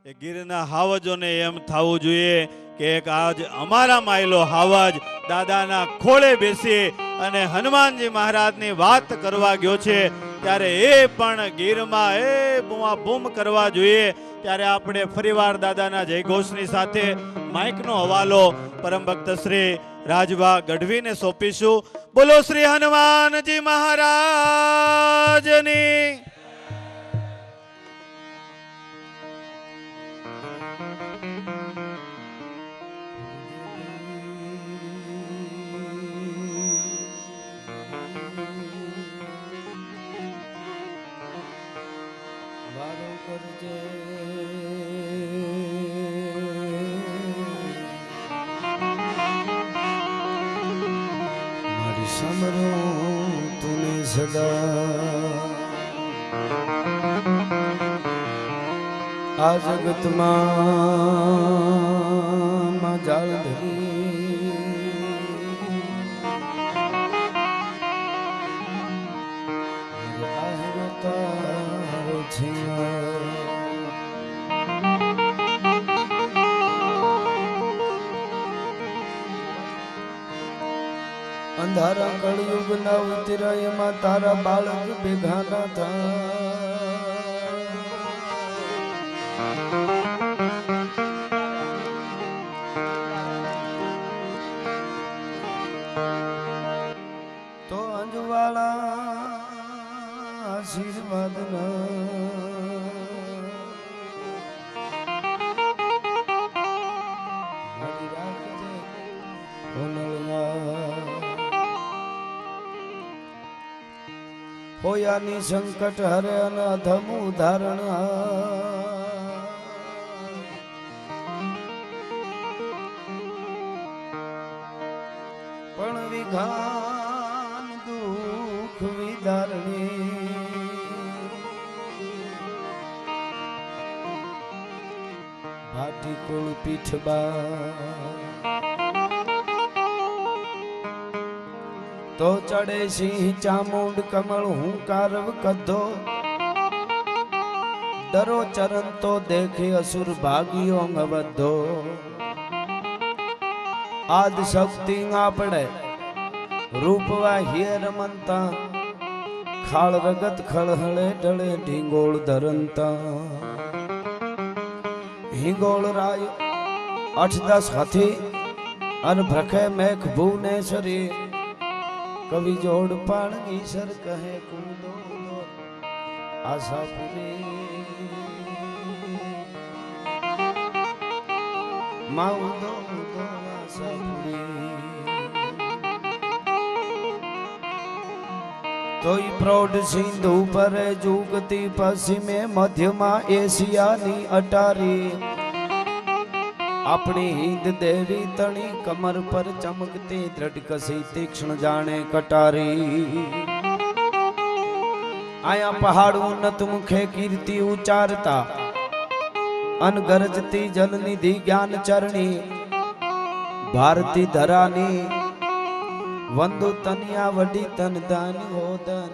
એ ગીરના હાવજોને એમ થવું જોઈએ કે એક આજ અમારા માયલો હાવજ દાદાના ખોળે બેસી અને હનુમાનજી મહારાજની વાત કરવા ગયો છે, ત્યારે એ પણ ગીરમાં એ બૂમા બૂમ કરવા જોઈએ. ત્યારે આપણે ફરીવાર દાદાના જયઘોષની સાથે માઇકનો હવાલો પરમ ભક્ત શ્રી રાજભા ગઢવીને સોંપીશું. બોલો શ્રી હનુમાનજી મહારાજની. समरो तूने सदा आ जगत में जाल धरी तारो अंधारा कलयुग ना उतरा एमा तारा बालक बेगाना था. तो अंजवाला आशीर्वाद ना होयानी संकट हरे अनधम उदाहरण पण विघान दुख विदारणी भाटी कुल पीठबा तो चढ़े सिंह चामुंड कमल हूं कारव कद्धो डरो चरण तो देखे असुर भागियो अवधो. आद शक्ति आपड़े रूपवा हियर रमनता खाल रगत खड़हड़े डले ढींगोल धरनता. ढींगोल राय 8-10 हाथी अन भ्रखे मेघ भुवनेश्वरी कवि जोड़ पाण ईश्वर कहे कूदो आशा पूरी माऊ दो आशा पूरी. तोई प्रौढ़ सिंधु पर जुगती पश्चिमे मध्यमा एशिया नी अटारी अपनी हिंद देवी तणी कमर पर चमकती दृढ़ कसी तीक्ष्ण जाने कटारी. आया पहाड़ उन्नत मुखे कीर्ति उचारता अन गरजती जल निधि ज्ञान चरणी भारती धरानी वंदु तनिया वडी तन दान होदन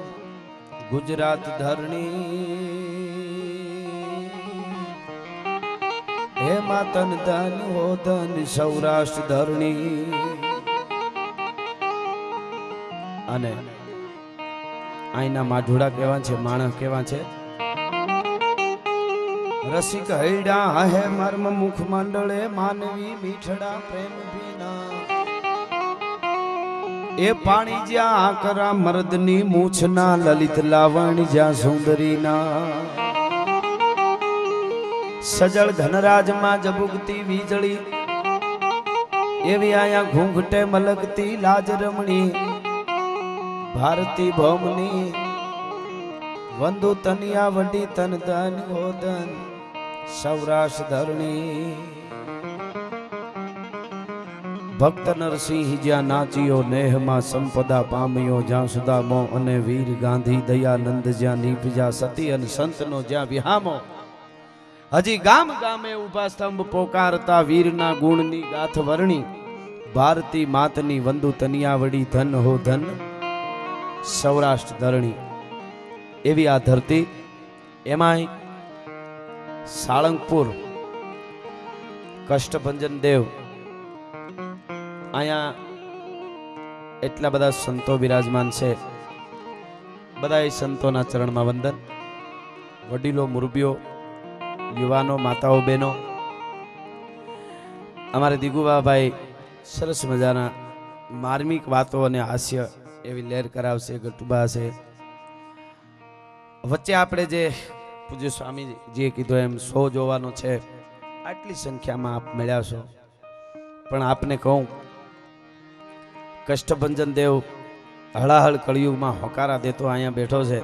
गुजरात धरणी. हे मातन धन हो धन सौराष्ट्र धरणी. અને આઈના માઢોડા કેવા છે, માણસ કેવા છે. રસિક હૈડા હે મર્મ મુખ મંડળે માનવી મીઠડા પ્રેમ વિના એ પાણી જ્યાં આકરા મર્દની મૂછના લલિત લાવણ જ્યાં સુંદરીના सजल घनराज मां जबुगती वीजड़ी एवी आया घूंघटे मलकती लाज रमणी भारती भौमनी वंदु तनिया वडी तन धन होदन सौराष्ट्र धरणी. भक्त नरसिंह ज्या नाचियो नेह मां संपदा पामियो ज्या सुदा मो अने वीर गांधी दयानंद ज्या नीपजा सती अन संतनो ज्या विहामो. हजी गाम गामे उभा स्तंभ पोकारता वीरना गुणनी गाथ वर्णी भारती मातनी वंदु तनिया वडी धन हो धन सौराष्ट्र धरणी. एवी आ धरती एमाय साळंगपुर કષ્ટભંજન દેવ અહીંયા એટલા બધા સંતો બિરાજમાન છે. બધા સંતોના ચરણમાં વંદન. વડીલો, મુરબીઓ, યુવાનો, માતાઓ, બહેનો, અમારે દિગુબાભાઈ સરસ મજાના માર્મિક વાતો અને હાસ્ય એવી લહેર કરાવશે. ગટુબા છે વચ્ચે. આપણે જે પૂજ્ય સ્વામીજીએ કીધું એમ 100 જોવાનો છે. આટલી સંખ્યામાં આપ મળ્યા છો. પણ આપને કહું, કષ્ટભંજન દેવ હળાહળ કળિયુગમાં હોકારા દેતો અહીંયા બેઠો છે.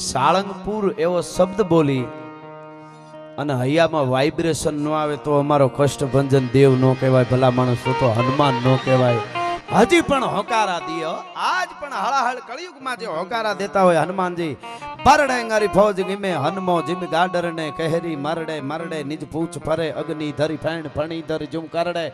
સાળંગપુર એવો શબ્દ બોલી અને હૈયામાં વાઇબ્રેશન ન આવે તો અમારો કષ્ટભંજન દેવ નો કહેવાય, ભલા માણસ તો હનુમાન નો કહેવાય. હજી પણ હોકારા દિયો. આજ પણ હળાહળ કળિયુગમાં જે હોકારા દેતા હોય હનુમાનજી, બરડે અંગારી ફૌજ ગીમે હનમો જીમ ગાડર ને કહેરી મરડે મરડે નિજ પૂછ ફરે અગ્નિ ધરી ફેણ ફણી ધર જુમ કરડે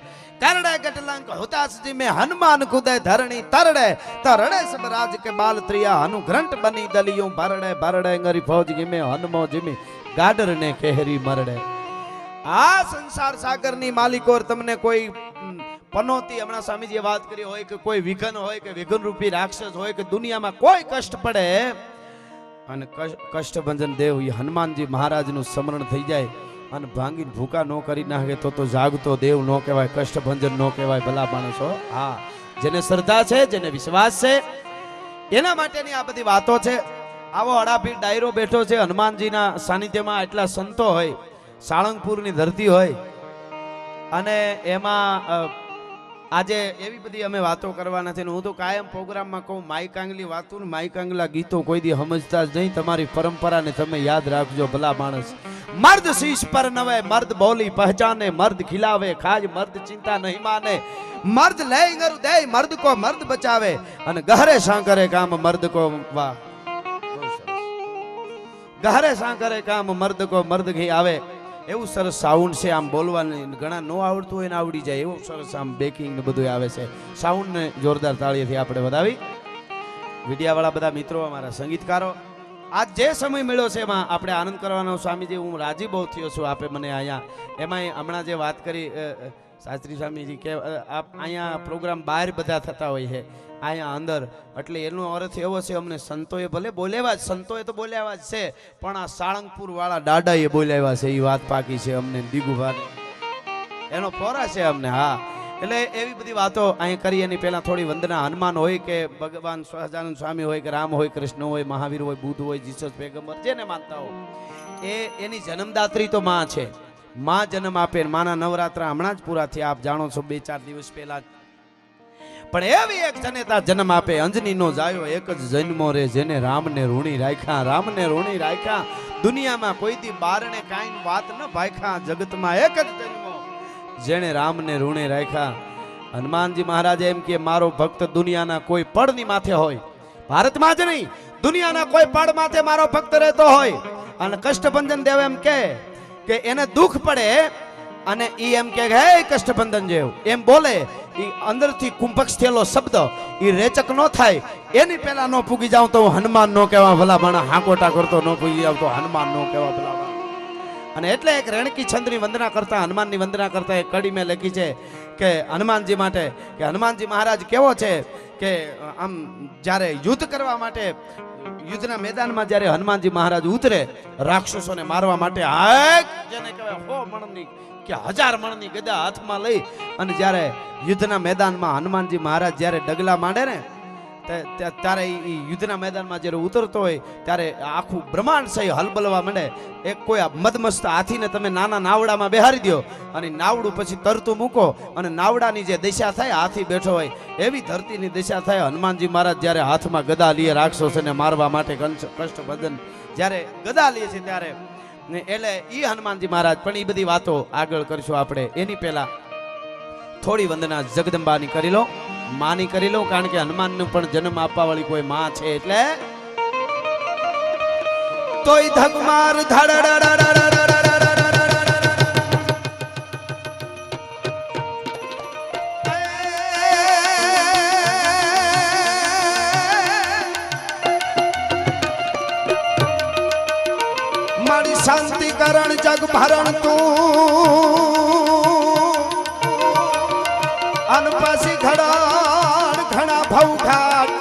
કરડે ગટલંક હુતાસ જીમે હનુમાન કુદે ધરણી તરડે તરડે સબ રાજ કે બાલ ત્રિયા હનુ ગ્રંટ બની દલિયું ભરડે ભરડે અંગારી ફૌજ ગીમે હનમો જીમે ગાડર ને કહેરી મરડે. આ સંસાર સાગરની માલિકો તમને કોઈ પનોતી, હમણાં સ્વામીજીએ વાત કરી હોય કે કોઈ વિઘન હોય કે વિઘન રૂપી રાક્ષસ હોય કે દુનિયામાં કોઈ કષ્ટ પડે અને કષ્ટભંજન દેવ એ હનુમાનજી મહારાજનું સ્મરણ થઈ જાય અને ભાંગીને ભૂકા ન કરી નાખે તો જાગતો દેવ ન કહેવાય, કષ્ટભંજન ન કહેવાય. ભલા માણસો, હા, જેને શ્રદ્ધા છે, જેને વિશ્વાસ છે, એના માટેની આ બધી વાતો છે. આવો અડાપીર ડાયરો બેઠો છે હનુમાનજીના સાનિધ્યમાં. એટલા સંતો હોય, સાળંગપુરની ધરતી હોય અને એમાં આજે એવી બધી અમે વાતો કરવા નથી. હું તો કાયમ પ્રોગ્રામમાં કહું, માઈ કાંગલી વાતો ને માઈ કાંગલા ગીતો કોઈ દી સમજતા જ નહીં. તમારી પરંપરાને તમે યાદ રાખજો. ભલા માણસ, મર્દ શીશ પર નવે, મર્દ બોલી પહેચાને, મર્દ ખિલાવે ખાજ, મર્દ ચિંતા નહીં માને, મર્દ લે ગરુ દે, મર્દ કો મર્દ બચાવે અને ગહરે સાંકરે કામ મર્દ કો. વાહ, ગહરે સાંકરે કામ મર્દ કો મર્દ ઘી આવે. એવું સરસ સાઉન્ડ છે. આમ બોલવાનું ઘણા ન આવડતું હોય ને આવડી જાય એવું સરસ આમ બેકિંગ ને બધું આવે છે. સાઉન્ડ ને જોરદાર તાળીઓથી આપણે વધાવી. મીડિયાવાળા બધા મિત્રો, અમારા સંગીતકારો, આજ જે સમય મળ્યો છે એમાં આપણે આનંદ કરવાનો. સ્વામીજી, હું રાજી બહુ થયો છું આપે મને અહીંયા. એમાંય હમણાં જે વાત કરી શાસ્ત્રી સ્વામીજી કે અહીંયા પ્રોગ્રામ બહાર બધા થતા હોય છે, અહીંયા અંદર, એટલે એનો અર્થ એવો છે અમને સંતોએ ભલે બોલ્યા જ, સંતોએ તો બોલ્યા જ છે, પણ આ સાળંગપુર વાળા દાદાએ બોલ્યા છે. એ વાત પાકી છે અમને, દીગુભાને એનો પોરા છે અમને. હા, એટલે એવી બધી વાતો અહીં કરી. એની પહેલા થોડી વંદના. હનુમાન હોય કે ભગવાન સહજાનંદ સ્વામી હોય કે રામ હોય, કૃષ્ણ હોય, મહાવીર હોય, બુદ્ધ હોય, જીસસ પેગમ્બર, જેને માનતા હો, એની જન્મદાત્રી તો માં છે. માં જન્મ આપે. માના નવરાત્રા હમણાં જ પૂરા થયા, આપ જાણો છો, 2-4 દિવસ પહેલા. પણ એવી એક જનેતા જન્મ આપે, અંજની નો જાયો એક જ જન્મો રે, જેને રામને ઋણી રાખ્યા, રામને ઋણી રાખ્યા. દુનિયામાં કોઈ દી બારણે કાંઈ વાત ન ભાખ્યા, જગતમાં એક જ જન્મો જેને રામને ઋણી રાખ્યા. હનુમાનજી મહારાજ એમ કે મારો ભક્ત દુનિયાના કોઈ પડની માથે હોય, ભારતમાં જ નહીં, દુનિયાના કોઈ પડ માથે મારો ભક્ત રહેતો હોય. અને કષ્ટભંજન દેવ એમ કે એને દુઃખ પડે અને ઈ એમ કે હે કષ્ટભંજન દેવ એમ બોલે, ઈ અંદરથી કુંભક્ષ થયેલો શબ્દ ઈ રેચક નો થાય, એની પહેલા નો પૂગી જાવ તો હનુમાન નો કહેવા. ભલા માણા હાકોટા કરતો નો પૂગી જાવ તો હનુમાન નો કહેવા. ભલા અને એટલે એક રેણકી છંદની વંદના કરતા, હનુમાનની વંદના કરતા એક કડી મેં લખી છે કે હનુમાનજી માટે, કે હનુમાનજી મહારાજ કેવો છે કે આમ જ્યારે યુદ્ધ કરવા માટે, યુદ્ધના મેદાનમાં જ્યારે હનુમાનજી મહારાજ ઉતરે રાક્ષસોને મારવા માટે, જેને કહેવાય 100 મણની કે 1000 મણની ગદા હાથમાં લઈ અને જ્યારે યુદ્ધના મેદાનમાં હનુમાનજી મહારાજ જ્યારે ડગલા માંડે ને, ત્યારે એ યુદ્ધના મેદાનમાં જ્યારે ઉતરતો હોય ત્યારે આખું બ્રહ્માંડ છે હલબલવા માંડે. એક કોઈ મદમસ્ત હાથીને તમે નાના નાવડામાં બેહારી દો અને નાવડું પછી તરતું મૂકો અને નાવડાની જે દિશા થાય, હાથી બેઠો હોય એવી ધરતીની દિશા થાય. હનુમાનજી મહારાજ જ્યારે હાથમાં ગદા લઈએ રાક્ષસોને મારવા માટે, કષ્ટભંજન જ્યારે ગદા લઈએ છે ત્યારે, એટલે ઈ હનુમાનજી મહારાજ. પણ એ બધી વાતો આગળ કરશું આપણે. એની પહેલા થોડી વંદના જગદંબાની કરી લો, માની કરી લો, કારણ કે હનુમાનને પણ જન્મ આપવા વાળી કોઈ માં છે. એટલે તોય ધગમાર મારી શાંતિ કરણ જગ ભરણ તું અન પછી ઘણા ભવઘાટ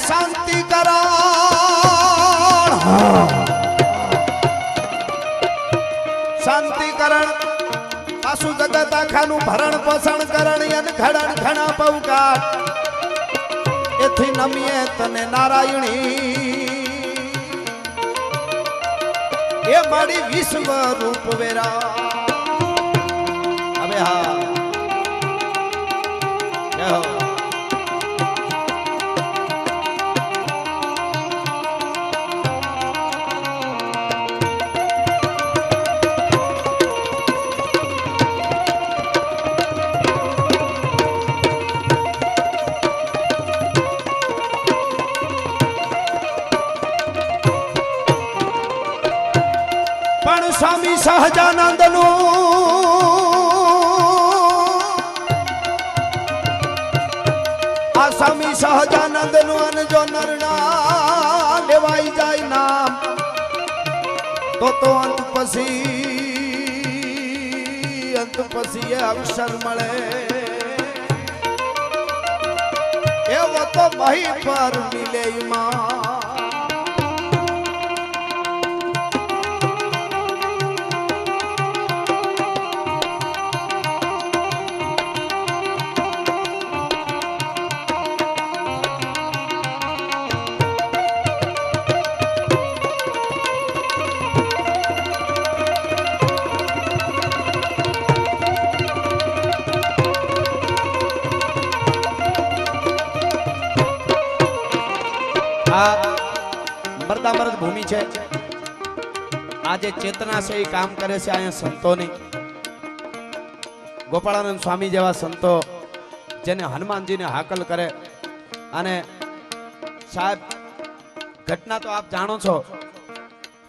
શાંતિ કરણ શાંતિકરણ પાછું જગત આખાનું ભરણ પોષણ કરણ અને ઘણા ભવઘાટ એથી નમીએ તને નારાયણી એ મારી વિશ્વ રૂપ વેરા હવે હા પણ સ્વામી સહજાનંદ નું આ સ્વામી સહજાનંદ નું અને જો નરણા લેવાઈ જાય નામ તો અંત પછી એ અક્ષર મળે એવો તો મહી પર મિલે માં મર્દામર્દ ભૂમિ છે આ જે ચેતના છે એ કામ કરે છે અહીંયા સંતોની ગોપાળાનંદ સ્વામી જેવા સંતો જેને હનુમાનજીને હાકલ કરે અને સાહેબ ઘટના તો આપ જાણો છો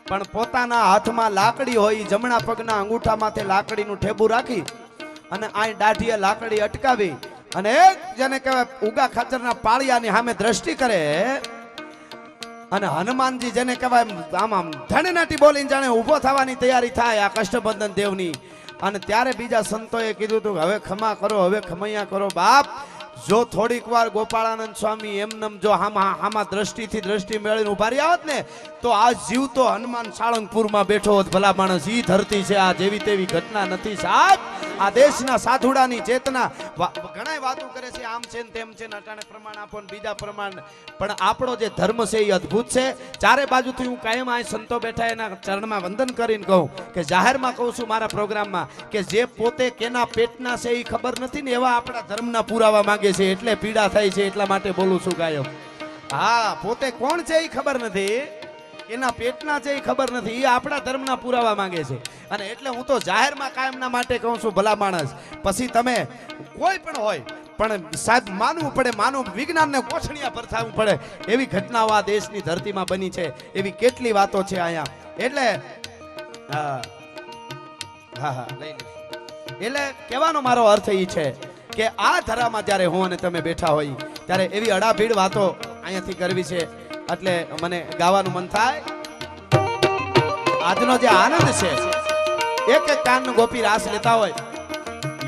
પણ પોતાના હાથમાં લાકડી હોય જમણા પગના અંગૂઠામાંથી લાકડીનું ઠેબુ રાખી અને આ દાઢીએ લાકડી અટકાવી અને જેને કહેવાય ઉગા ખાચરના પાળિયાની સામે દ્રષ્ટિ કરે અને હનુમાનજી જેને કહેવાય આમ ધણનાટી બોલીને જાણે ઊભો થવાની તૈયારી થાય આ કષ્ટબંધન દેવની અને ત્યારે બીજા સંતોએ કીધું હતું હવે ખમા કરો હવે ખમૈયા કરો બાપ જો થોડીક વાર ગોપાળાનંદ સ્વામી એમનેમ જો આમાં દ્રષ્ટિથી દ્રષ્ટિ મેળવીને ઉભા રહ્યા હોત ને તો આ જીવ તો હનુમાન સાળંગપુરમાં બેઠો હોત ભલા માણસ ઈ ધરતી છે આ જેવી તેવી ઘટના નથી સાહેબ આ દેશના સાધુડાની ચેતના ઘણા વાતો કરે છે આમ છે ને તેમ છે ને અટાણે પ્રમાણ આપો ને બીજા પ્રમાણ પણ આપણો જે ધર્મ છે એ અદ્ભુત છે ચારે બાજુથી હું કાયમ આ સંતો બેઠા એના ચરણમાં વંદન કરીને કહું કે જાહેરમાં કહું છું મારા પ્રોગ્રામમાં કે જે પોતે કેના પેટના છે એ ખબર નથી ને એવા આપણા ધર્મના પુરાવા માંગે છે એટલે પીડા થાય છે એટલા માટે બોલું છું કાયમ હા પોતે કોણ છે એ ખબર નથી એના પેટના છે એ ખબર નથી એ આપણા ધર્મના પુરાવા માંગે છે અને એટલે હું તો જાહેરમાં કાયમના માટે કહું છું ભલા માણસ પછી તમે કોઈ પણ હોય પણ સાહેબ માનવું પડે માનવ વિજ્ઞાનને કોછણિયા પર થવું પડે એવી ઘટનાઓ આ દેશની ધરતીમાં બની છે એવી કેટલી વાતો છે અહીંયા એટલે હા એટલે કહેવાનો મારો અર્થ એ છે કે આ ધરામાં જ્યારે હું અને તમે બેઠા હોય ત્યારે એવી અડાભીડ વાતો અહીંયાથી કરવી છે એટલે મને ગાવાનું મન થાય આજનો જે આનંદ છે એક એક કાન ગોપી રાસ લેતા હોય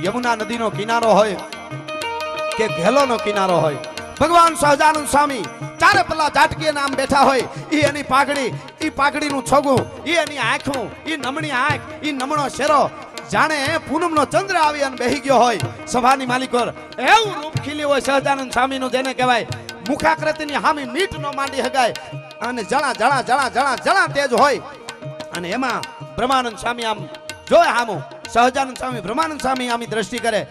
યમુના નદીનો કિનારો હોય કે ઘેલોનો કિનારો હોય ભગવાન સહજાનંદ સ્વામી ચારે પલ્લા ઝાટકીએ નામ બેઠા હોય ઈ એની પાઘડી ઈ પાઘડીનું છોગું ઈ એની આંખું ઈ નમણી આંખ ઈ નમણો શેરો જાણે પૂનમનો ચંદ્ર આવી અને બેહી ગયો હોય સભાની માલિકોર એવું રૂપ ખીલ્યું હોય સહજાનંદ સ્વામીનું જેને કહેવાય મુખાકૃતિની હામી મીઠ નો માંડી હગાય અને જણા જણા જણા જણા જણા તેજ હોય અને એમાં બ્રહ્માનંદ સ્વામી આમ જોય હામું સહજાનંદ સ્વામી બ્રહ્માનંદ સ્વામી આમી દ્રષ્ટિ કરે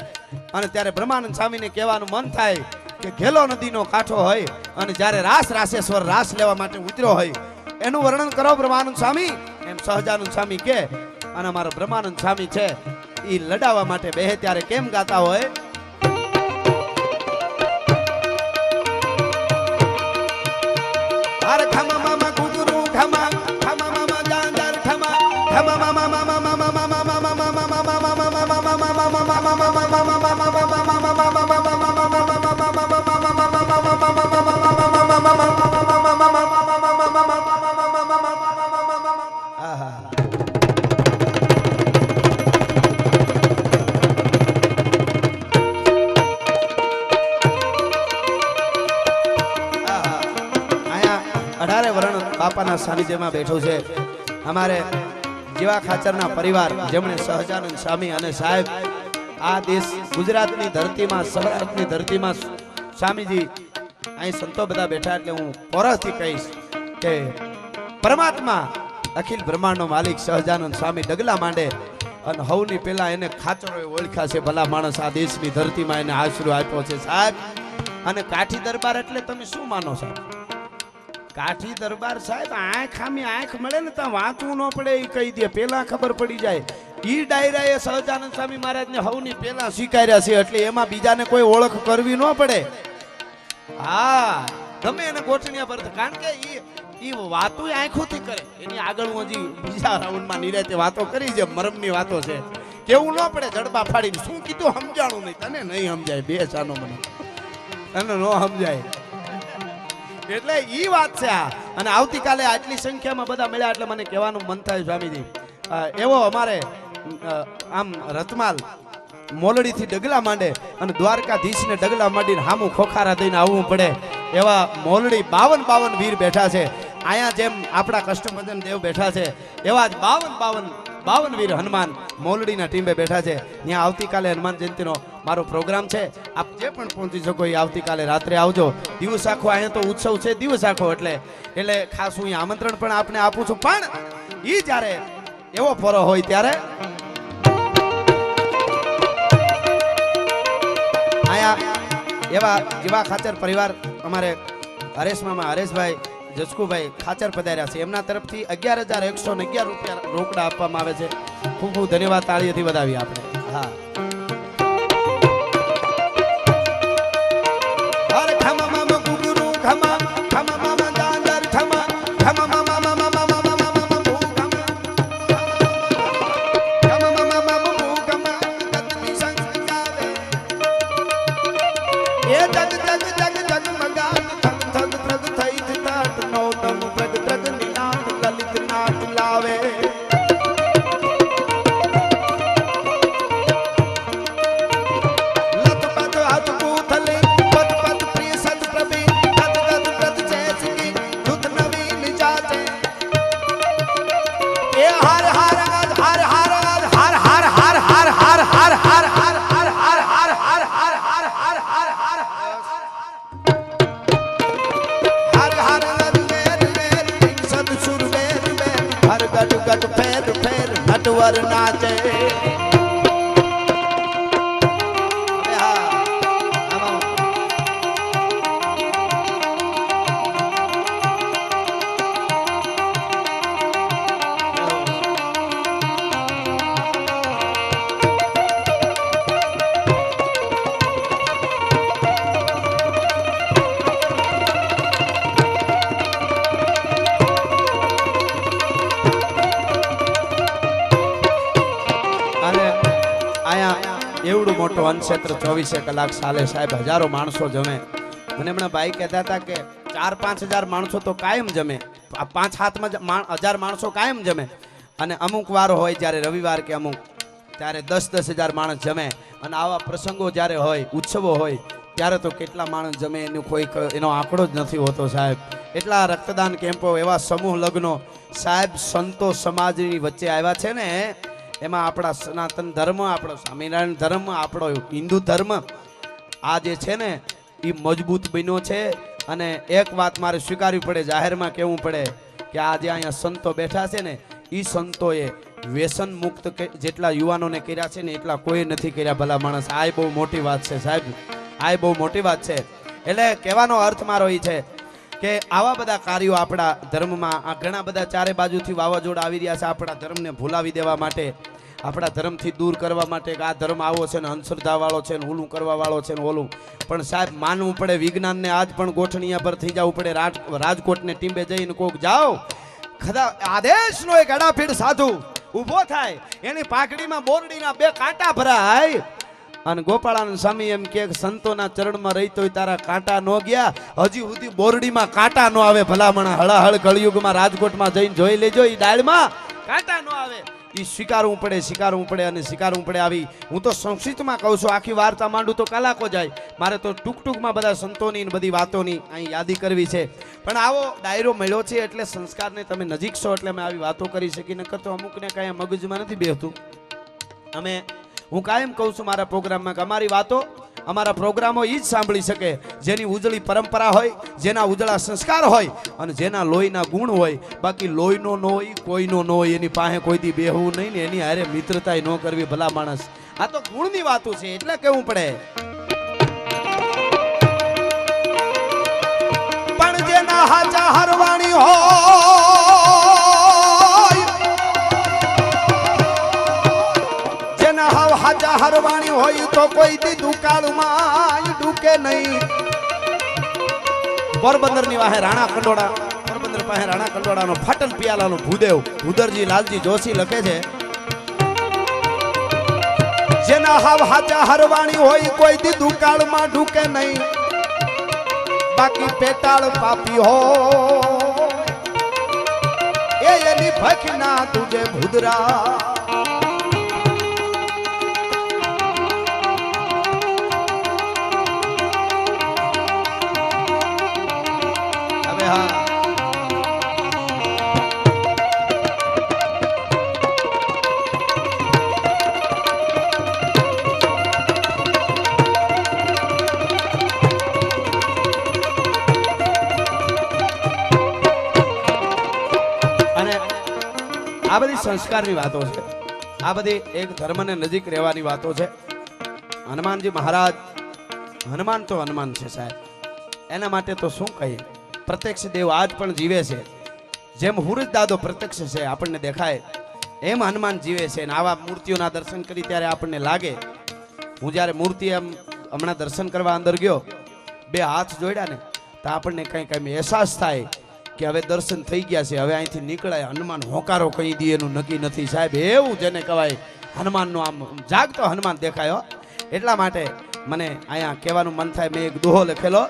અને ત્યારે બ્રહ્માનંદ સ્વામીને કહેવાનું મન થાય કે ઘેલો નદીનો કાંઠો હોય અને જ્યારે રાસેશ્વર રાસ લેવા માટે ઉતર્યો હોય એનું વર્ણન કરો બ્રહ્માનંદ સ્વામી એમ સહજાનંદ સ્વામી કે અને અમારા બ્રહ્માનંદ સ્વામી છે એ લડાવવા માટે બેહે ત્યારે કેમ ગાતા હોય અરે ખમા મામા કુદરુ ખમા ખમા મામા જાંદર ખમા ખમા મામા મામા મામા મામા મામા બાપાના સાનિધ્યમાં બેઠો છે અમારે જીવા ખાચરના પરિવાર જેમણે સહજાનંદ સ્વામી અને સાહેબ આ દેશ ગુજરાતની ધરતીમાં સૌરાષ્ટ્રની ધરતીમાં સ્વામીજી અહીં સંતો બધા બેઠા એટલે હું પોરસથી કહીશ કે પરમાત્મા અખિલ બ્રહ્માંડનો માલિક સહજાનંદ સ્વામી ડગલા માંડે અને હવની પેલા એને ખાચરોએ ઓળખ્યા છે ભલા માણસ આ દેશની ધરતીમાં એને આશરો આપ્યો છે સાહેબ. અને કાઠી દરબાર એટલે તમે શું માનો સાહેબ? કાઠી દરબાર સાહેબ આંખ આમી આંખ મળે ને ત્યાં વાંચવું ન પડે એ કહી દે, પેલા ખબર પડી જાય. ઈ ડાયરાએ સહજાનંદ સ્વામી મહારાજને હવની પેલા સ્વીકાર્યા છે એટલે એમાં બીજાને કોઈ ઓળખ કરવી ન પડે. હા ગમે એને ગોઠણિયા પર, કારણ કે ઈ વાતો આંખોથી કરે. એની આગળ હું હજી બીજા રાઉન્ડમાં નિરાતે વાતો કરી છે, મરમની વાતો છે. કેવું ન પડે જડબા ફાડીને શું કીધું સમજાણું નહીં, તને નહીં સમજાય બે સાનો મને તને ન સમજાય એટલે ઈ વાત છે આ. અને આવતીકાલે આટલી સંખ્યામાં બધા મળ્યા એટલે મને કહેવાનું મન થાય સ્વામીજી એવો અમારે આમ રતમાલ મોલડીથી ડગલા માંડે અને દ્વારકાધીશને ડગલા માંડીને હામું ખોખારા દઈને આવવું પડે એવા મોલડી 52 વીર બેઠા છે અહીંયા. જેમ આપણા કષ્ટભંજન દેવ બેઠા છે એવા જ 52 વીર હનુમાન મોલડીના ટીમે બેઠા છે. ત્યાં આવતીકાલે હનુમાન જયંતિનો મારો પ્રોગ્રામ છે. આપ જે પણ પહોંચી શકો એ આવતીકાલે રાત્રે આવજો. દિવસ આખો અહીંયા તો ઉત્સવ છે દિવસ આખો એટલે ખાસ હું આમંત્રણ પણ આપને આપું છું. પણ ઈ જ્યારે એવો પરો હોય ત્યારે અહીંયા એવા જીવા ખાચર પરિવાર અમારે હરેશ મામા હરેશભાઈ જસકુભાઈ ખાચર પધાર્યા છે. એમના તરફથી 11,111 રૂપિયા રોકડા આપવામાં આવે છે. ખૂબ ખૂબ ધન્યવાદ. તાળીઓથી વધાવી આપણે. હા હરે ખમા મામા ગુગુરુ ખમા ખમા મામા દાંદર ખમા ખમા મામા મામા મામા મામા ભૂ ખમા ખમા મામા મામા ભૂ ખમા કતની સંગાવે એ જગ જગ જગ જગ મગા થગ થગ પ્રગ થઈ તાટ નો તમ પ્રગ પ્રગ નિનાદ લલિત નાટ લાવે. નટવર નાચે એવડું મોટું અન્નક્ષેત્ર 24 કલાક ચાલે સાહેબ. હજારો માણસો જમે. મને હમણાં ભાઈ કહેતા હતા કે 4-5 હજાર માણસો તો કાયમ જમે, 5-7 માણસો કાયમ જમે. અને અમુક વાર હોય જ્યારે રવિવાર કે અમુક ત્યારે 10-10 હજાર માણસ જમે. અને આવા પ્રસંગો જ્યારે હોય ઉત્સવો હોય ત્યારે તો કેટલા માણસ જમે એનું કોઈ એનો આંકડો જ નથી હોતો સાહેબ. એટલા રક્તદાન કેમ્પો, એવા સમૂહ લગ્નો સાહેબ સંતો સમાજની વચ્ચે આવ્યા છે ને. એમાં આપણા સનાતન ધર્મ, આપણો સ્વામિનારાયણ ધર્મ, આપણો હિન્દુ ધર્મ આ જે છે ને એ મજબૂત બન્યો છે. અને એક વાત મારે સ્વીકારવી પડે, જાહેરમાં કહેવું પડે કે આ જે અહીંયા સંતો બેઠા છે ને એ સંતોએ વ્યસન મુક્ત જેટલા યુવાનોને કર્યા છે ને એટલા કોઈ નથી કર્યા ભલા માણસ. આ બહુ મોટી વાત છે સાહેબ, આ બહુ મોટી વાત છે. એટલે કહેવાનો અર્થ મારો એ છે કે આવા બધા કાર્યો આપણા ધર્મમાં આ ઘણા બધા ચારે બાજુથી વાવાઝોડા આવી રહ્યા છે આપણા ધર્મને ભૂલાવી દેવા માટે, આપણા ધર્મથી દૂર કરવા માટે કે આ ધર્મ આવો છે ને અંધશ્રદ્ધા વાળો છે ને ઓલું કરવા વાળો છે ને ઓલું. પણ સાહેબ માનવું પડે, વિજ્ઞાનને આજ પણ ગોઠણિયા પર થઈ જવું પડે. રાજકોટને ટીંબે જઈને કોક જાઓ, ખરા આદેશનો એક અડાફીડ સાધુ ઊભો થાય, એની પાઘડીમાં બોરડીના 2 કાંટા ભરાય અને ગોપાળાનંદ સ્વામી એમ કે સંતોના ચરણમાં રહી તોય તારા કાંટા ન ગયા. હજી સુધી બોરડીમાં કાંટા ન આવે ભલામણા. હળાહળ કળયુગમાં રાજકોટમાં જઈને જોઈ લેજો, એ ડાળમાં કાંટા ન આવે. એ સ્વીકારવું પડે અને સ્વીકારવું પડે. આવી હું તો સંક્ષિપ્તમાં કહું છું, આખી વાર્તા માંડું તો કલાકો જાય. મારે તો ટૂંકમાં બધા સંતોની બધી વાતોની અહીં યાદી કરવી છે. પણ આવો ડાયરો મળ્યો છે એટલે સંસ્કારને તમે નજીક છો એટલે અમે આવી વાતો કરી શકી. નકર તો અમુકને કાંઈ મગજમાં નથી બેસતું. હું કાયમ કહું છું મારા પ્રોગ્રામમાં કે અમારી વાતો અમારા પ્રોગ્રામો એ જ સાંભળી શકે જેની ઉજળી પરંપરા હોય, જેના ઉજળા સંસ્કાર હોય અને જેના લોહીના ગુણ હોય. બાકી લોહીનો ન હોય, કોઈનો ન હોય, એની પાસે કોઈથી બેહવું નહીં ને એની હારે મિત્રતા ન કરવી. ભલા માણસ, આ તો ગુણની વાતો છે એટલે કેવું પડે. પણ જેના હાચા હરવાણી હોય, જેના હાવ હાચા હરવાણી હોય તો કોઈ દી દુકાળમાં ડૂકે નહીં. પોરબંદરની વાહે રાણા કંડોળા, પોરબંદર પાસે રાણા કંડોળાનો ફાટલ પિયાલાનો ભૂદેવ ભૂદરજી લાલજી જોશી લખે છે, જેના હાવ હાચા હરવાણી હોય કોઈ દી દુકાળમાં ડૂકે નહીં. બાકી પેટાળ પાપી હો એની ભખ ના તુજે ભૂદરા. હવે હા, આ બધી સંસ્કારની વાતો છે. આ બધી એક ધર્મને નજીક રહેવાની વાતો છે. હનુમાનજી મહારાજ, હનુમાન તો હનુમાન છે સાહેબ, એના માટે તો શું કહીએ. પ્રત્યક્ષ દેવ આજ પણ જીવે છે. જેમ હુરજ દાદો પ્રત્યક્ષ છે આપણને દેખાય, એમ હનુમાન જીવે છે. અને આવા મૂર્તિઓના દર્શન કરી ત્યારે આપણને લાગે. હું જ્યારે મૂર્તિ એમ હમણાં દર્શન કરવા અંદર ગયો, બે હાથ જોડ્યા ને તો આપણને કંઈક અહેસાસ થાય કે હવે દર્શન થઈ ગયા છે, હવે અહીંથી નીકળાય. હનુમાન હોકારો કહી દે એનું નક્કી નથી સાહેબ. એવું જેને કહેવાય હનુમાનનું આમ જાગતો હનુમાન દેખાયો. એટલા માટે મને અહીંયા કહેવાનું મન થાય. મેં એક દોહો લખેલો,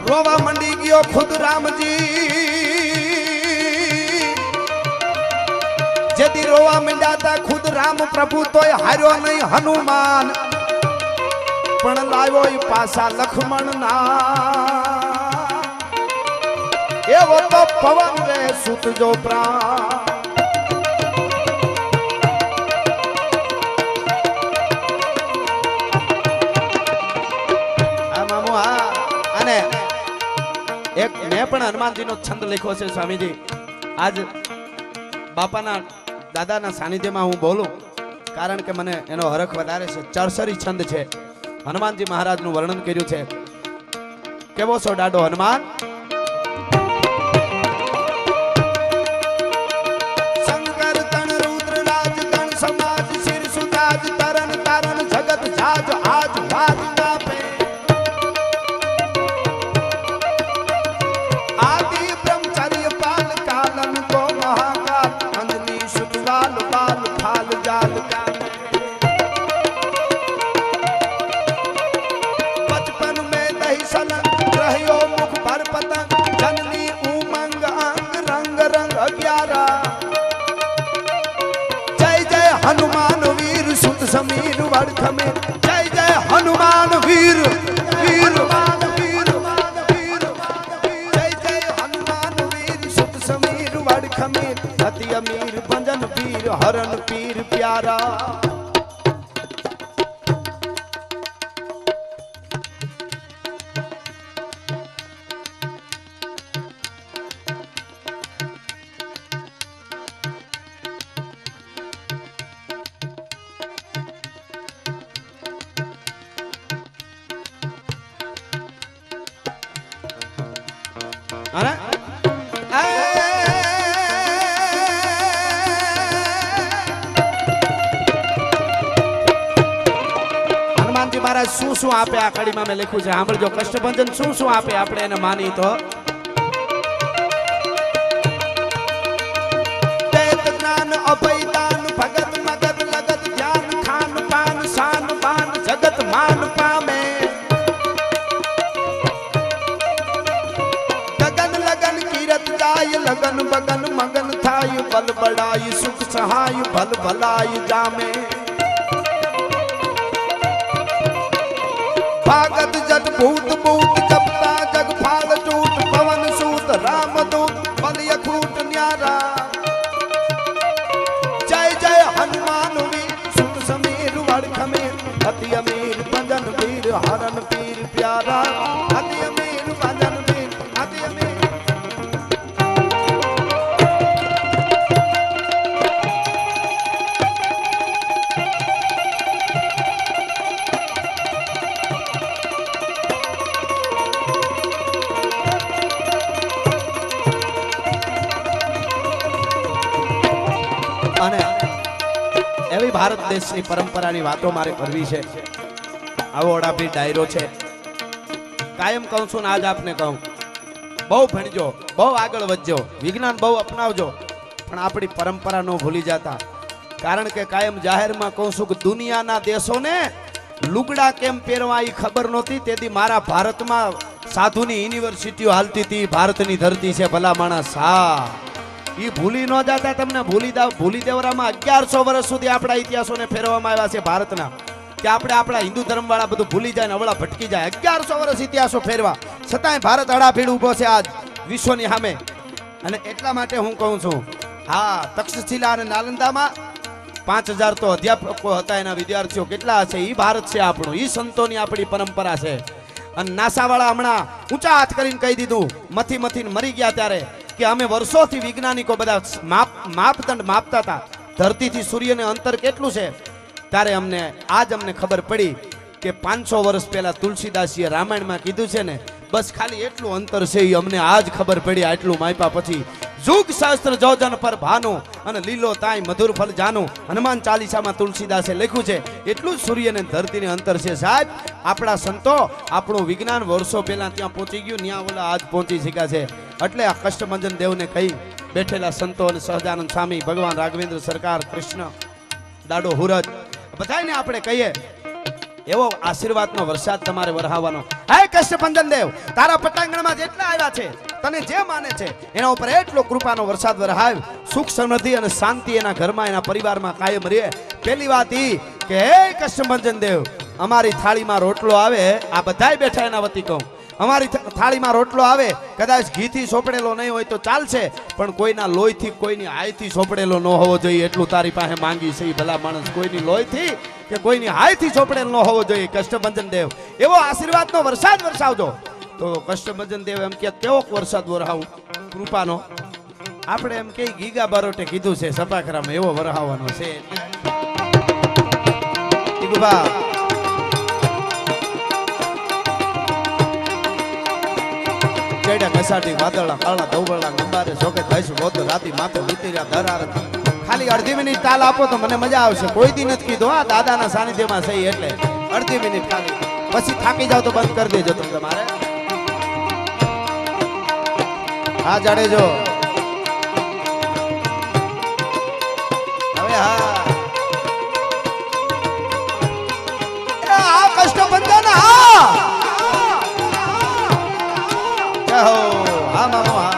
રોવા મંડી ગયો ખુદ રામજી, જેથી રોવા મંડ્યા તા ખુદ રામ પ્રભુ તોય હાર્યો નહીં હનુમાન, પણ લાવ્યો પાછા લક્ષ્મણ ના. એવો તો પવન રે સુતજો પ્રાણ. આ મામુ હા. અને એક મેં પણ હનુમાનજીનો છંદ લખ્યો છે સ્વામીજી. આજ બાપાના દાદાના સાનિધ્યમાં હું બોલું કારણ કે મને એનો હરખ વધારે છે. ચરસરી છંદ છે. હનુમાનજી મહારાજનું વર્ણન કર્યું છે. કેવો છો ડાડો હનુમાન? શંકર તણ રુદ્ર રાજ ગણ સમાજ શિર સુતાજ તરણ તારણ જગત જાજ આજ વાજ કાપે. આદિ બ્રહ્મચર્ય પાલ કાલન કો મહાકાલ અંજની સુતવાલ બાલ ફાલ જાલ કાલ. बचपन में दही सलन रहियो मुख पर पतंग जननी उमंग अंग रंग रंग अग्यारा. जय जय हनुमान वीर सुत समीर वर्ष में. जय जय हनुमान वीर वीर वीर वीर. जय जय हनुमान वीर सुत समीर वर्ष में. अति अमीर भंजन पीर हरण पीर प्यारा. હનુમાનજી મહારાજ શું શું આપે આ કડીમાં મેં લખ્યું છે. સાંભળજો. કષ્ટભંજન શું શું આપે આપણે એને માની તો. વેદ જ્ઞાન અભય દાન ભગત મગત લગત જ્ઞાન ખાન પાન શાન બાન જગત માન જાય લગન બગન મગન થાય બલ બડાય સુખ સહાય ભલ ભલાય જામે ભાગત જટ ભૂત ભૂત જપતા જગ ફાળ ચૂટ પવન સૂત રામ દૂત બલિય ખૂટ ન્યારા જય જય હનુમાન વીર સુર સમીર વડખમીર અતિ અમીર ભજન વીર હરણ પીર પ્યારા અતિ અમીર ભજન વીર અતિ અમીર અને એવી ભારત દેશની પરંપરાની વાતો મારે કરવી છે. આવો ઓડાપી ડાયરો છે. કાયમ કહું છું ને આજ આપને કહું, બહુ ભણજો, બહુ આગળ વધજો, વિજ્ઞાન બહુ અપનાવજો, પણ આપણી પરંપરા ન ભૂલી જતા. કારણ કે કાયમ જાહેરમાં કહું છું કે દુનિયાના દેશોને લુગડા કેમ પહેરવા એ ખબર નહોતી. તેથી મારા ભારતમાં સાધુની યુનિવર્સિટીઓ હાલતી હતી. ભારતની ધરતી છે ભલા માણસ. હા, ઈ ભૂલી ન જાતા. તમને ભૂલી દેવરામાં 1100 વર્ષ સુધી આપણા ઇતિહાસોને ફેરવવામાં આવ્યા છે ભારતના. કે આપણે આપણા હિન્દુ ધર્મ વાળા બધું ભૂલી જાય ને અવળા ભટકી જાય. 1100 વર્ષ ઇતિહાસો ફેરવા છતાંય ભારત અડાભીડ ઉભો છે આજ વિશ્વની સામે. અને એટલા માટે હું કહું છું, હા, તક્ષશિલા અને નાલંદામાં 5000 તો અધ્યાપકો હતા, એના વિદ્યાર્થીઓ કેટલા હશે. ઈ ભારત છે આપણું, ઈ સંતોની આપણી પરંપરા છે. અને નાસા વાળા હમણાં ઊંચા હાથ કરીને કહી દીધું, મથીને મરી ગયા ત્યારે, કે અમે વર્ષોથી વૈજ્ઞાનિકો બધા માપદંડ માપતા હતા ધરતીથી સૂર્યને અંતર કેટલું છે. ત્યારે અમને ખબર પડી કે 500 વર્ષ પહેલા તુલસીદાસીએ રામાયણમાં કીધું છે ને, બસ ખાલી એટલું અંતર છે. એ અમને આજ ખબર પડી. આટલું માપ્યા પછી યુગ શાસ્ત્ર જોજન પર ભાનું અને લીલો તાઈ મધુર ફલ જાનું, હનુમાન ચાલીસામાં તુલસીદાસે લખ્યું છે. એટલું જ સૂર્ય ને ધરતીને અંતર છે. સાહેબ, આપણા સંતો આપણું વિજ્ઞાન વર્ષો પહેલા ત્યાં પહોંચી ગયું, ત્યાં ઓલા આજ પહોંચી શક્યા છે. એટલે આ કષ્ટભંજન દેવને કહી બેઠેલા સંતો અને સહજાનંદ સ્વામી, ભગવાન રાઘવેન્દ્ર સરકાર, કૃષ્ણ દાડો હુરજ, બધાને આપણે કહીએ એવો આશીર્વાદનો વરસાદ તમારે વરહાવવાનો. હે કષ્ટભંજન દેવ, તારા પટાંગણમાં જેટલા આવ્યા છે, તને જે માને છે એના ઉપર એટલો કૃપાનો વરસાદ વરહાવ. સુખ સમૃદ્ધિ અને શાંતિ એના ઘરમાં, એના પરિવારમાં કાયમ રહે. પહેલી વાત ઈ કે હે કષ્ટભંજન દેવ, અમારી થાળીમાં રોટલો આવે, આ બધાય બેઠા એના વતી કહું, અમારી થાળીમાં રોટલો આવે, કદાચ ઘીથી સોપડેલો નહીં હોય તો ચાલશે, પણ કોઈના લોહીથી, કોઈની હાયથી સોપડેલો ન હોવો જોઈએ. એટલું તારી પાસે માંગી છે ભલા માણસ. કોઈની લોહીથી કે કોઈની હાયથી સોપડેલો ન હોવો જોઈએ. કષ્ટભંજન દેવ એવો આશીર્વાદનો વરસાદ વરસાવજો. તો કષ્ટભંજન દેવ એમ કે કેવો વરસાદ વરહાવું કૃપાનો? આપણે એમ કે ગીગા બારોટે કીધું છે સપાખરામાં એવો વરહાવાનો છે. ચડ્યા કસાટી વાદળા કાળા ધવળા ગંબારે જોકે થઈશું બોત રાતી માથે ઉતર્યા ધરાર. ખાલી અડધી મિનિટ તાલ આપો તો મને મજા આવશે. કોઈ દી નથી કીધું આ દાદાના સાનિધ્યમાં સહી, એટલે અડધી મિનિટ ખાલી. પછી થાકી જાવ તો બંધ કરી દેજો તમે તમારે. હા જાડેજો, હવે હા આ કષ્ટભંજન. હા હા મામો, હા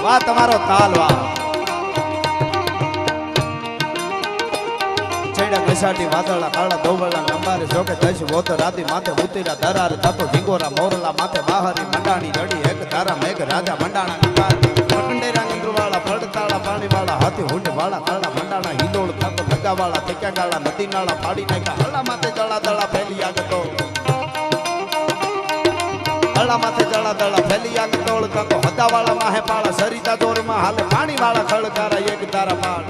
વાહ, તમારો તાલ વાહ. ચડ્યા કસાટી વાદળા કાળા ધવળા ગંબારે જોકે દશ બોત રાતી માથે ઉતર્યા ધરાર થતો ઢીંગોરા મોરલા માથે બહારી મંડાણી જડી એક ધારા મેઘ રાજા મંડાણા ગંબાર કંડેરા ઇન્દ્રવાળા પડતાળા પાણીવાળા હાથી હુંડ વાળા કાળા મંડાણા હિલોળ થતો લગાવાળા થક્યા ગાળા નદી નાળા પાડી નાખ્યા હળા માથે જળા દળા ફેલી આગતો, હળા માથે જળા દળા ફેલી આગતો ઓળખાતો હદાવાળા માહે પાળા સરિતા દોરમાં હાલે પાણીવાળા ખળકારા એક ધારા પાડ.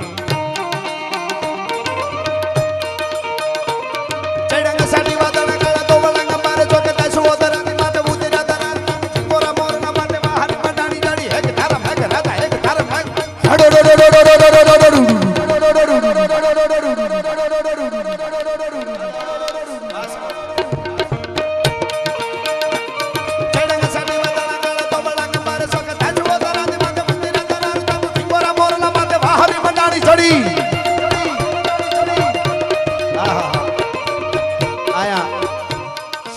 સાડી વાદળા કાળા ધોળા ગંબારે જોકે તાસુ ઓદરાની માથે ઉતર્યા ધરાર ગોરા મોરના માથે બહાર મંડાણી જડી એક ધારા મેઘ રાજા એક ધારા મેઘ.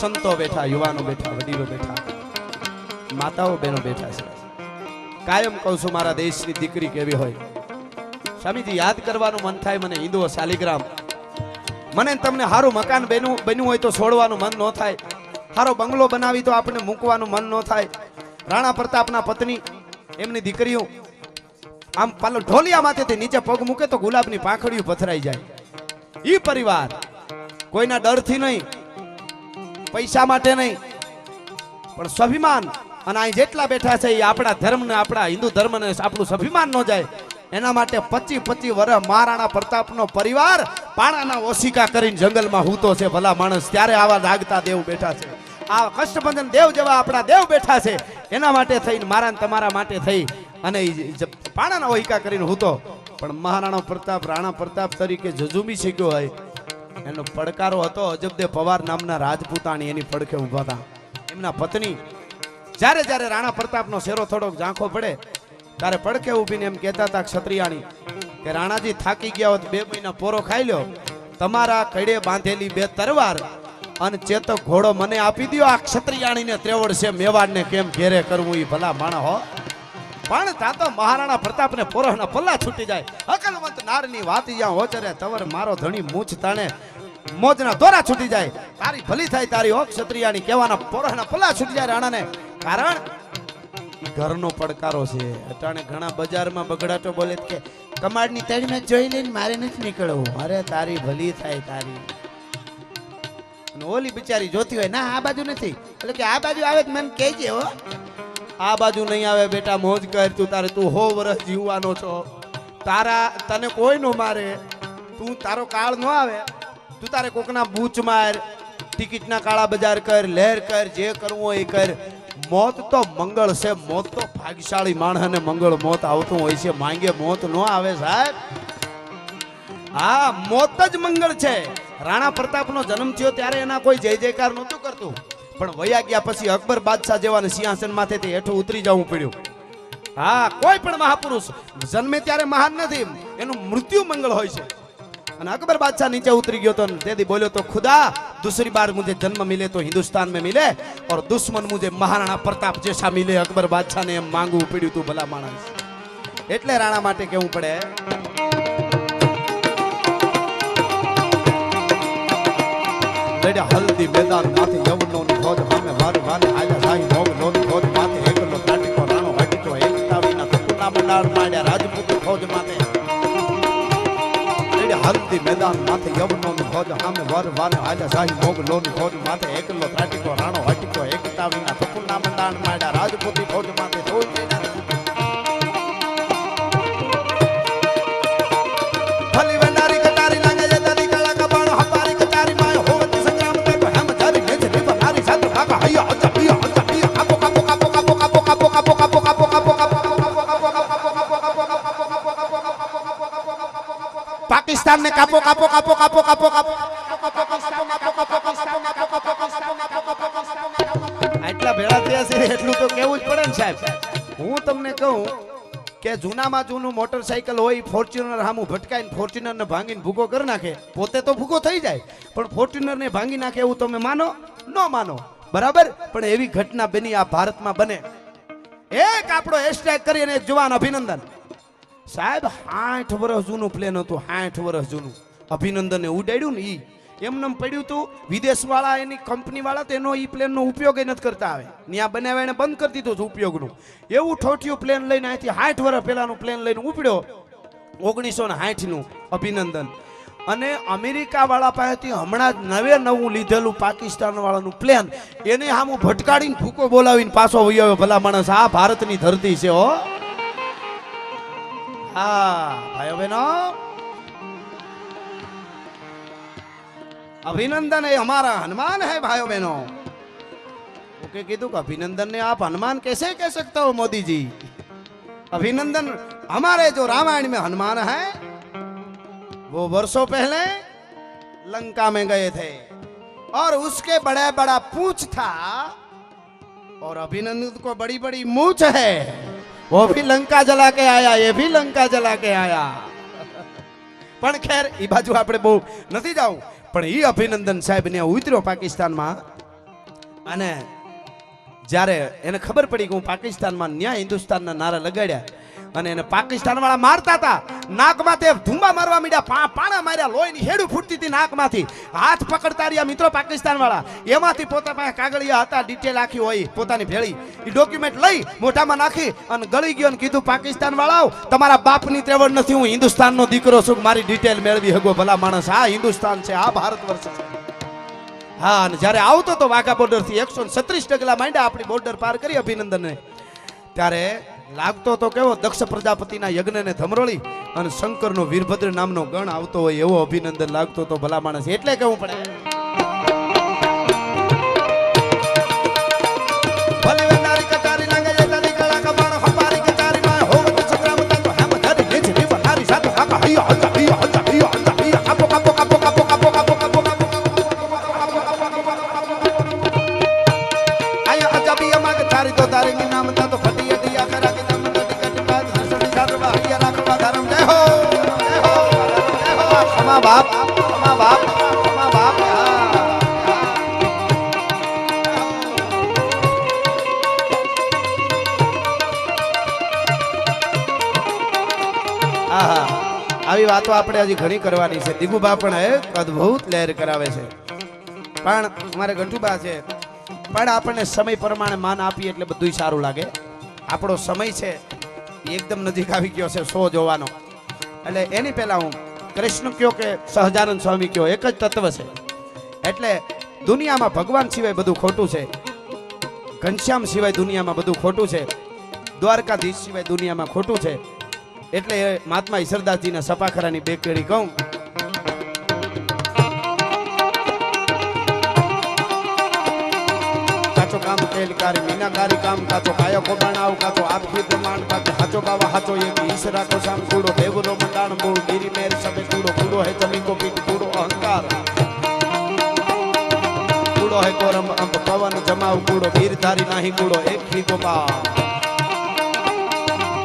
સંતો મર્દો બેઠા, યુવાનો બેઠા, વડીલો બેઠા, માતાઓ બહેનો બેઠા છે. કાયમ કહું છું મારા દેશની દીકરી કેવી હોય. સ્વામીજી યાદ કરવાનું મન થાય મને હિન્દુઓ શાલિગ્રામ. મને તમને સારું મકાન બન્યું હોય તો છોડવાનું મન ન થાય. સારો બંગલો બનાવી તો આપણે મૂકવાનું મન ન થાય. રાણા પ્રતાપના પત્ની એમની દીકરીઓ આમ પાલો ઢોલિયા માથેથી નીચે પગ મૂકે તો ગુલાબની પાંખડીઓ પથરાઈ જાય. ઈ પરિવાર કોઈના ડરથી નહીં, પૈસા માટે નહીં, પણ સ્વાભિમાન. અને અહીં જેટલા બેઠા છે એ આપણા ધર્મને, આપણા હિન્દુ ધર્મને આપણું સ્વાભિમાન ન જાય એના માટે 25 વર્ષ મહારાણા પ્રતાપનો પરિવાર પાણાના ઓશિકા કરીને જંગલમાં હૂતો છે. ભલા માણસ, ત્યારે આવા જાગતા દેવ બેઠા છે. આ કષ્ટભંજન દેવ જેવા આપણા દેવ બેઠા છે. એના માટે થઈને મારા તમારા માટે થઈ અને પાણાના ઓહિકા કરીને હૂતો. પણ મહારાણા પ્રતાપ રાણા પ્રતાપ તરીકે જજુમી શક્યો હોય એનો પડકારો હતો અજબદેવ પવાર નામના રાજપૂતાણી એની પડખે ઊભા હતા. એમના પત્ની જ્યારે જ્યારે રાણા પ્રતાપનો શેરો થોડોક ઝાંખો પડે ત્યારે પડખે ઊભીને એમ કહેતા હતા ક્ષત્રિયાણી કે રાણાજી થાકી ગયા હોત 2 મહિના પોરો ખાઈ લ્યો, તમારા કડે બાંધેલી 2 તરવાર અને ચેતક ઘોડો મને આપી દો. આ ક્ષત્રિયાણીને ત્રેવડ છે મેવાડને કેમ ઘેરે કરવું એ ભલા માણા હો. પણ તા તો મહારાણા પ્રતાપને પોરોહના પલ્લા છૂટી જાય. અકલવંત નારની વાત જ્યાં હોચરે તવર મારો ધણી મૂછ તાણે મોજના દોરા છૂટી જાય. તારી ભલી થાય તારી હો ક્ષત્રિયાણી કહેવાના પોરોહના પલ્લા છૂટી જાય રાણાને. કારણ ઘરનો પડકારો છે. અટાણે ઘણા બજારમાં બગડાટો બોલે કે કમાડની તળીમાં જોઈ લઈને મારે નથી નીકળવું. અરે તારી ભલી થાય તારી. અને ઓલી બિચારી જોતી હોય ના આ બાજુ નથી એટલે કે આ બાજુ આવે મને કહેજે હો. આ બાજુ નહીં આવે બેટા, મોજ કર. તું 100 વર્ષ જીવવાનો છો. તને કોઈ નો મારે. તું તારો કાળ ન આવે. તું તારે કોકના બૂચ માર, ટિકિટના કાળા બજાર કર, લહેર કર, જે કરવું હોય એ કર. મોત તો મંગળ છે. મોત તો ભાગ્યશાળી માણસને મંગળ મોત આવતું હોય છે. માંગે મોત ન આવે સાહેબ. હા, મોત જ મંગળ છે. રાણા પ્રતાપનો જન્મ થયો ત્યારે એના કોઈ જય જયકાર નહોતું કરતું. પણ વયા ગયા પછી અકબર બાદશાહ જેવાને સિંહાસન માંથી હેઠું ઉતરી જવું પડ્યું. હા, કોઈ પણ મહાપુરુષ જન્મે ત્યારે મહાન નથી, એનું મૃત્યુ મંગળ હોય છે. અને અકબર બાદશાહ નીચે ઉતરી ગયો તો તેથી બોલ્યો તો ખુદા दूसरी बार मुझे जन्म मिले तो हिंदुस्तान में मिले और दुश्मन मुझे महाराणा प्रताप जैसा मिले. अकबर बादशाह ने एम मांगવું પડ્યું તું ભલા માણસ. એટલે રાણા માટે કેવું પડે લડ્યા હલ્દી મેદાન માથે યવનોની ફોજ સામે વારે વારે આયા સાઈ મોગલોની ફોજ માથે એકલો ત્રાટીકો રાણો હટીકો એકતા વિના કતુના મંડાળ માડ્યા રાજપૂત ફોજ માથે લડ્યા હલ્દી મેદાન માથે યવનોની ફોજ સામે વારે વારે આયા સાઈ મોગલોની ફોજ માથે એકલો ત્રાટીકો રાણો હટીકો એકતા વિના કતુના મંડાળ માડ્યા રાજપૂત ફોજ માથે पाकिस्तान ने कापो कापो कापो कापो कापो कापो આટલા ભેળા થયા છે એટલું તો કેવું જ પડે ને સાહેબ. હું તમને કહું કે જૂનામાં જૂનું મોટરસાઇકલ હોય ફોર્ચ્યુનર સામું ભટકાઈને ફોર્ચ્યુનર ને ભાંગીને ભૂકો કરી નાખે. પોતે તો ભૂકો થઈ જાય પણ ફોર્ચ્યુનર ને ભાંગી નાખે એવું તમે માનો ન માનો બરાબર. પણ એવી ઘટના બની આ ભારતમાં બને. એક આપણો હેશટેગ કરીને એક જવાન અભિનંદન સાહેબ 60 વર્ષ જૂનું પ્લેન હતું. 60 વર્ષ જૂનું અભિનંદને ઉડાડ્યું ને ઈ એમનેમ પડ્યું હતું. વિદેશ વાળા એની કંપની વાળા તેનો ઈ પ્લેન નો ઉપયોગ નથી કરતા. આવે ત્યાં બનાવ્યા એને બંધ કરી દીધું ઉપયોગનું. એવું ઠોઠિયું પ્લેન લઈને અહીંથી 60 વર્ષ પહેલાનું પ્લેન લઈને ઉપડ્યો 1960 નું અભિનંદન. અને અમેરિકા વાળા પાસેથી હમણાં જ નવું લીધેલું પાકિસ્તાન વાળાનું પ્લેન એને સામું ભટકાડીને ભૂકો બોલાવીને પાછો વયો ભલા માણસ. આ ભારતની ધરતી છે હો. हाँ भाइयों बहनों, अभिनंदन है हमारा हनुमान है भाइयों बहनों. ओके कीधु अभिनंदन ने आप हनुमान कैसे कह सकते हो मोदी जी. अभिनंदन हमारे जो रामायण में हनुमान है वो वर्षों पहले लंका में गए थे और उसके बड़ा पूंछ था और अभिनंदन को बड़ी बड़ी मूंछ है. वो भी लंका जला के आया, ये भी लंका जला के आया. પણ ખેર ઈ બાજુ આપણે બહુ નથી જાવ. પણ ઈ અભિનંદન સાહેબ ને ઉતર્યો પાકિસ્તાનમાં અને જ્યારે એને ખબર પડી કે હું પાકિસ્તાનમાં ન્યા હિન્દુસ્તાનના નારા લગાડ્યા અને એને પાકિસ્તાન વાળા મારતા હતા, નાકમાં તે ધુંબા મારવા માંડ્યા, પાણા માર્યા, લોહીની હેડું ફૂટતી હતી નાકમાંથી, હાથ પકડતા રહ્યા મિત્રો પાકિસ્તાન વાળા. એમાંથી પોતા પાસે કાગળિયા હતા, ડિટેલ આખી હોય પોતાની ભેળી, એ ડોક્યુમેન્ટ લઈ મોઢામાં નાખી અને ગળી ગયો અને કીધું પાકિસ્તાન વાળાઓ તમારા બાપની ત્રેવડ નથી, હું હિન્દુસ્તાનનો દીકરો છું, મારી ડિટેલ મેળવી હગો ભલા માણસ. આ હિન્દુસ્તાન છે, આ ભારત વર્ષ છે. હા, અને જ્યારે આવતો તો વાઘા બોર્ડર થી 136 ડગલા માંડ્યા આપણી બોર્ડર પાર કરી અભિનંદનને, ત્યારે લાગતો તો કેવો દક્ષ પ્રજાપતિના યજ્ઞને ધમરોળી અને શંકરનો વીરભદ્ર નામનો ગણ આવતો હોય એવો અભિનંદન લાગતો તો ભલા માણસ. એટલે કેવું પડે બાપ, બાપ, બાપ. આવી વાતો આપણે હજી ઘણી કરવાની છે. દિગુબા પણ એક અદ્ભુત લહેર કરાવે છે, પણ અમારે ગંઠુબા છે, પણ આપણને સમય પ્રમાણે માન આપીએ એટલે બધું સારું લાગે. આપણો સમય છે એકદમ નજીક આવી ગયો છે શો જોવાનો, એટલે એની પહેલા હું કૃષ્ણ કયો કે સહજાનંદ સ્વામી કયો એક જ તત્વ છે. એટલે દુનિયામાં ભગવાન સિવાય બધું ખોટું છે, ઘનશ્યામ સિવાય દુનિયામાં બધું ખોટું છે, દ્વારકાધીશ સિવાય દુનિયામાં ખોટું છે. એટલે મહાત્મા ઈશ્વરદાસજીના સપાખરાની બે કેડી કહું. કાચો કામ કેલકારી મીનાકારી કામ કાચો કાયો કો બનાવ કાચો આપકી પ્રમાણ કાચો હાચો બાવા હાચો એક ઈશ્વરા કો સામ કૂડો દેવરો મંડાણ મૂળ ગીરી મેર સબે કૂડો કૂડો હે તમી કો પીઠ કૂડો અહંકાર કૂડો હે કોરમ અંબ પવન જમાવ કૂડો વીરધારી નહીં કૂડો એક હી ગોપા.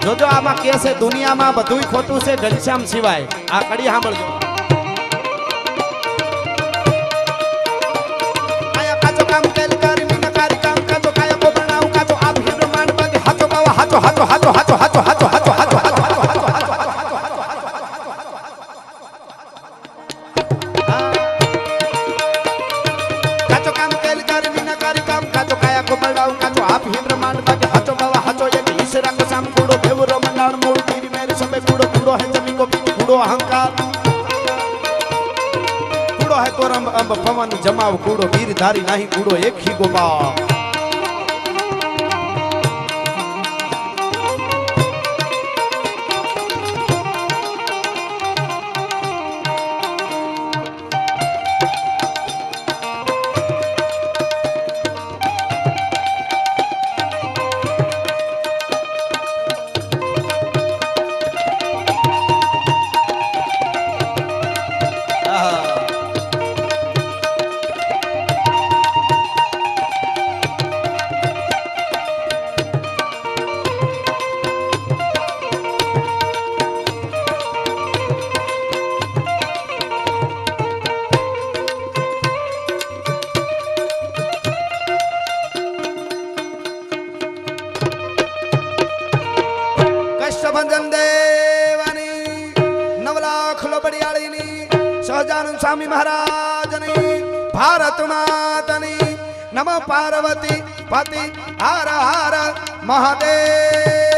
જોજો આમાં કે છે દુનિયામાં બધું ખોટું છે ઘનશ્યામ સિવાય. આ કડી સાંભળજો. આયા કાચો કામ કેલકારી મીનાકારી કામ કાચો કાયા કો બનાવ કાચો આપકી પ્રમાણ બાકી હાચો બાવા હાચો હાચો હાચો હાચો હાચો હાચો હાચો હાચો હાચો કાચો કામ કેલકારી મીનાકારી કામ કાચો કાયા કો બનાવ કાચો આપકી પ્રમાણ બાકી હાચો બાવા હાચો એક ઈશ્વરા કો સામ કૂડો દેવરો મંડાણ મૂળ ગીરી મેર સબે કૂડો કૂડો હે જમી કો કૂડો અહંકાર કૂડો હે કોરમ અંબ પવન જમાવ કૂડો વીરધારી નહીં કૂડો એક હી ગોપા. ભજન દેવાની 9 લાખ લોબડિયાળીની સહજાનંદ સ્વામી મહારાજની ભારત માતની નમઃ પાર્વતી પતિ હર હર મહાદેવ.